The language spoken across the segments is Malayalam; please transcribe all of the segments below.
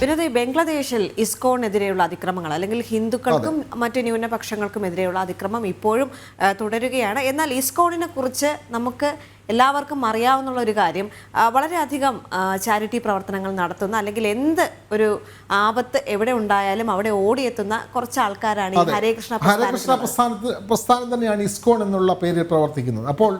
വിനോദ്, ബംഗ്ലാദേശിൽ ഇസ്കോണിനെതിരെയുള്ള അതിക്രമങ്ങൾ അല്ലെങ്കിൽ ഹിന്ദുക്കൾക്കും മറ്റ് ന്യൂനപക്ഷങ്ങൾക്കും എതിരെയുള്ള അതിക്രമം ഇപ്പോഴും തുടരുകയാണ്. എന്നാൽ ഇസ്കോണിനെ കുറിച്ച് നമുക്ക് എല്ലാവർക്കും അറിയാവുന്ന ഒരു കാര്യം, വളരെയധികം ചാരിറ്റി പ്രവർത്തനങ്ങൾ നടത്തുന്ന അല്ലെങ്കിൽ എന്ത് ഒരു ആപത്ത് എവിടെ ഉണ്ടായാലും അവിടെ ഓടിയെത്തുന്ന കുറച്ച് ആൾക്കാരാണ് ഈ ഹരേ കൃഷ്ണ പ്രസ്ഥാനം തന്നെയാണ് ഇസ്കോൺ എന്നുള്ള പേരിൽ പ്രവർത്തിക്കുന്നത്. അപ്പോൾ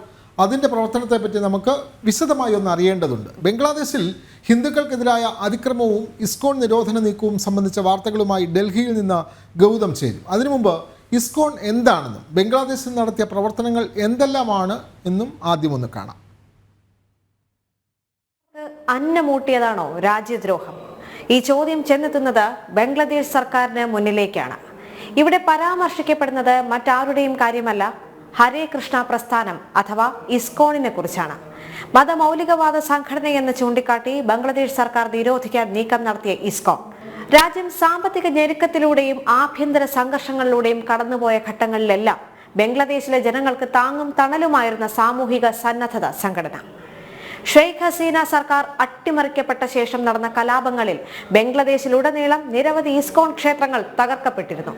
അതിൻ്റെ പ്രവർത്തനത്തെ പറ്റി നമുക്ക് വിശദമായി ഒന്ന് അറിയേണ്ടതുണ്ട്. ബംഗ്ലാദേശിൽ ഹിന്ദുക്കൾക്കെതിരായ അതിക്രമവും ഇസ്കോൺ നിരോധന നീക്കവും സംബന്ധിച്ച വാർത്തകളുമായി ഡൽഹിയിൽ നിന്ന് ഗൗതം ചേരും. അതിനു മുമ്പ് ഇസ്കോൺ എന്താണെന്നും ബംഗ്ലാദേശിൽ നടത്തിയ പ്രവർത്തനങ്ങൾ എന്തെല്ലാമാണ് എന്നും ആദ്യം ഒന്ന് കാണാം. അന്നമൂട്ടിയതാണോ രാജ്യദ്രോഹം? ഈ ചോദ്യം ചെന്നെത്തുന്നത് ബംഗ്ലാദേശ് സർക്കാരിന് മുന്നിലേക്കാണ്. ഇവിടെ പരാമർശിക്കപ്പെടുന്നത് മറ്റാരുടെയും കാര്യമല്ല, ഹരേ കൃഷ്ണ പ്രസ്ഥാനം അഥവാ ഇസ്കോണിനെ കുറിച്ചാണ്. മതമൗലികവാദ സംഘടനയെന്ന് ചൂണ്ടിക്കാട്ടി ബംഗ്ലാദേശ് സർക്കാർ നിരോധിക്കാൻ നീക്കം നടത്തിയ ഇസ്കോൺ രാജ്യം സാമ്പത്തിക ഞെരുക്കത്തിലൂടെയും ആഭ്യന്തര സംഘർഷങ്ങളിലൂടെയും കടന്നുപോയ ഘട്ടങ്ങളിലെല്ലാം ബംഗ്ലാദേശിലെ ജനങ്ങൾക്ക് താങ്ങും തണലുമായിരുന്ന സാമൂഹിക സന്നദ്ധത സംഘടന. ഷെയ്ഖ് ഹസീന സർക്കാർ അട്ടിമറിക്കപ്പെട്ട ശേഷം നടന്ന കലാപങ്ങളിൽ ബംഗ്ലാദേശിലുടനീളം നിരവധി ഇസ്കോൺ ക്ഷേത്രങ്ങൾ തകർക്കപ്പെട്ടിരുന്നു.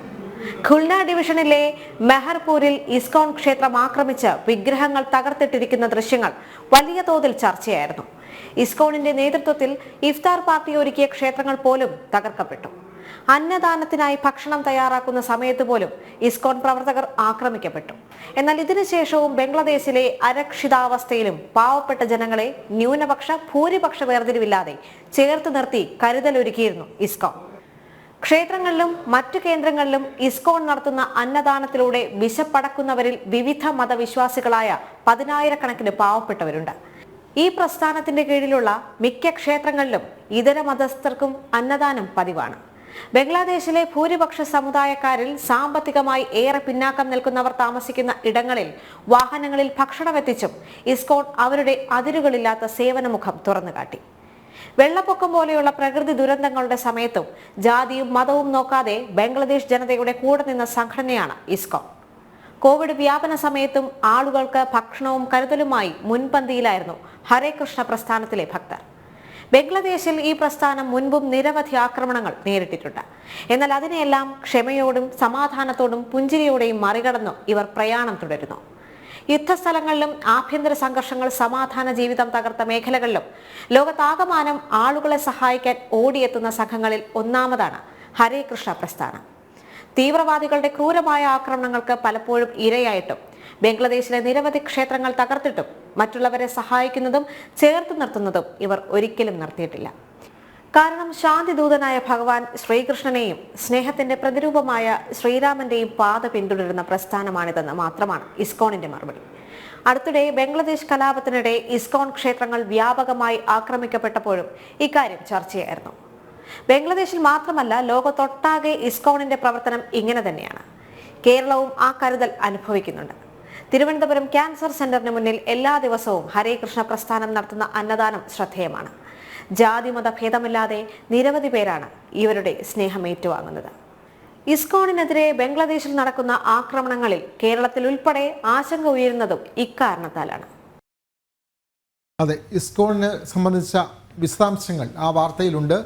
ഖുൽന ഡിവിഷനിലെ മെഹർപൂരിൽ ഇസ്കോൺ ക്ഷേത്രം ആക്രമിച്ച് വിഗ്രഹങ്ങൾ തകർത്തിട്ടിരിക്കുന്ന ദൃശ്യങ്ങൾ വലിയ തോതിൽ ചർച്ചയായിരുന്നു. ഇസ്കോണിന്റെ നേതൃത്വത്തിൽ ഇഫ്താർ പാർട്ടി ഒരുക്കിയ ക്ഷേത്രങ്ങൾ പോലും തകർക്കപ്പെട്ടു. അന്നദാനത്തിനായി ഭക്ഷണം തയ്യാറാക്കുന്ന സമയത്ത് പോലും ഇസ്കോൺ പ്രവർത്തകർ ആക്രമിക്കപ്പെട്ടു. എന്നാൽ ഇതിനുശേഷവും ബംഗ്ലാദേശിലെ അരക്ഷിതാവസ്ഥയിലും പാവപ്പെട്ട ജനങ്ങളെ ന്യൂനപക്ഷ ഭൂരിപക്ഷ വേർതിരിവില്ലാതെ ചേർത്ത് നിർത്തി കരുതലൊരുക്കിയിരുന്നു ഇസ്കോൺ. ക്ഷേത്രങ്ങളിലും മറ്റു കേന്ദ്രങ്ങളിലും ഇസ്കോൺ നടത്തുന്ന അന്നദാനത്തിലൂടെ വിശപ്പടക്കുന്നവരിൽ വിവിധ മതവിശ്വാസികളായ 10,000-കണക്കിന് പാവപ്പെട്ടവരുണ്ട്. ഈ പ്രസ്ഥാനത്തിന്റെ കീഴിലുള്ള മിക്ക ക്ഷേത്രങ്ങളിലും ഇതര മതസ്ഥർക്കും അന്നദാനം പതിവാണ്. ബംഗ്ലാദേശിലെ ഭൂരിപക്ഷ സമുദായക്കാരിൽ സാമ്പത്തികമായി ഏറെ പിന്നാക്കം നിൽക്കുന്നവർ താമസിക്കുന്ന ഇടങ്ങളിൽ വാഹനങ്ങളിൽ ഭക്ഷണമെത്തിച്ചും ഇസ്കോൺ അവരുടെ അതിരുകളില്ലാത്ത സേവനമുഖം തുറന്നുകാട്ടി. വെള്ളപ്പൊക്കം പോലെയുള്ള പ്രകൃതി ദുരന്തങ്ങളുടെ സമയത്തും ജാതിയും മതവും നോക്കാതെ ബംഗ്ലാദേശ് ജനതയുടെ കൂടെ നിന്ന സംഘടനയാണ് ഇസ്കോൺ. കോവിഡ് വ്യാപന സമയത്തും ആളുകൾക്ക് ഭക്ഷണവും കരുതലുമായി മുൻപന്തിയിലായിരുന്നു ഹരേ കൃഷ്ണ പ്രസ്ഥാനത്തിലെ ഭക്തർ. ബംഗ്ലാദേശിൽ ഈ പ്രസ്ഥാനം മുൻപും നിരവധി ആക്രമണങ്ങൾ നേരിട്ടിട്ടുണ്ട്. എന്നാൽ അതിനെയെല്ലാം ക്ഷമയോടും സമാധാനത്തോടും പുഞ്ചിരിയോടെയും മറികടന്നു ഇവർ പ്രയാണം തുടരുന്നു. യുദ്ധസ്ഥലങ്ങളിലും ആഭ്യന്തര സംഘർഷങ്ങൾ സമാധാന ജീവിതം തകർത്ത മേഖലകളിലും ലോകത്താകമാനം ആളുകളെ സഹായിക്കാൻ ഓടിയെത്തുന്ന സംഘങ്ങളിൽ ഒന്നാമതാണ് ഹരേ കൃഷ്ണ പ്രസ്ഥാനം. തീവ്രവാദികളുടെ ക്രൂരമായ ആക്രമണങ്ങൾക്ക് പലപ്പോഴും ഇരയായിട്ടും ബംഗ്ലാദേശിലെ നിരവധി ക്ഷേത്രങ്ങൾ തകർത്തിട്ടും മറ്റുള്ളവരെ സഹായിക്കുന്നതും ചേർത്ത് നിർത്തുന്നതും ഇവർ ഒരിക്കലും നിർത്തിയിട്ടില്ല. കാരണം ശാന്തിദൂതനായ ഭഗവാൻ ശ്രീകൃഷ്ണനെയും സ്നേഹത്തിന്റെ പ്രതിരൂപമായ ശ്രീരാമന്റെയും പാത പിന്തുടരുന്ന പ്രസ്ഥാനമാണിതെന്ന് മാത്രമാണ് ഇസ്കോണിന്റെ മറുപടി. അടുത്തിടെ ബംഗ്ലാദേശ് കലാപത്തിനിടെ ഇസ്കോൺ ക്ഷേത്രങ്ങൾ വ്യാപകമായി ആക്രമിക്കപ്പെട്ടപ്പോഴും ഇക്കാര്യം ചർച്ചയായിരുന്നു. ബംഗ്ലാദേശിൽ മാത്രമല്ല, ലോകത്തൊട്ടാകെ ഇസ്കോണിന്റെ പ്രവർത്തനം ഇങ്ങനെ തന്നെയാണ്. കേരളവും ആ കരുതൽ അനുഭവിക്കുന്നുണ്ട്. തിരുവനന്തപുരം ക്യാൻസർ സെന്ററിന് മുന്നിൽ എല്ലാ ദിവസവും ഹരേ കൃഷ്ണ പ്രസ്ഥാനം നടത്തുന്ന അന്നദാനം ശ്രദ്ധേയമാണ്. ജാതിമത ഭേദമില്ലാതെ നിരവധി പേരാണ് ഇവരുടെ സ്നേഹം ഏറ്റുവാങ്ങുന്നത്. ഇസ്കോണിനെതിരെ ബംഗ്ലാദേശിൽ നടക്കുന്ന ആക്രമണങ്ങളിൽ കേരളത്തിൽ ഉൾപ്പെടെ ആശങ്ക ഉയരുന്നതും ഇക്കാരണത്താലാണ്. അതെ, ഇസ്കോണിനെ സംബന്ധിച്ച വിശദാംശങ്ങൾ ആ വാർത്തയിലുണ്ട്.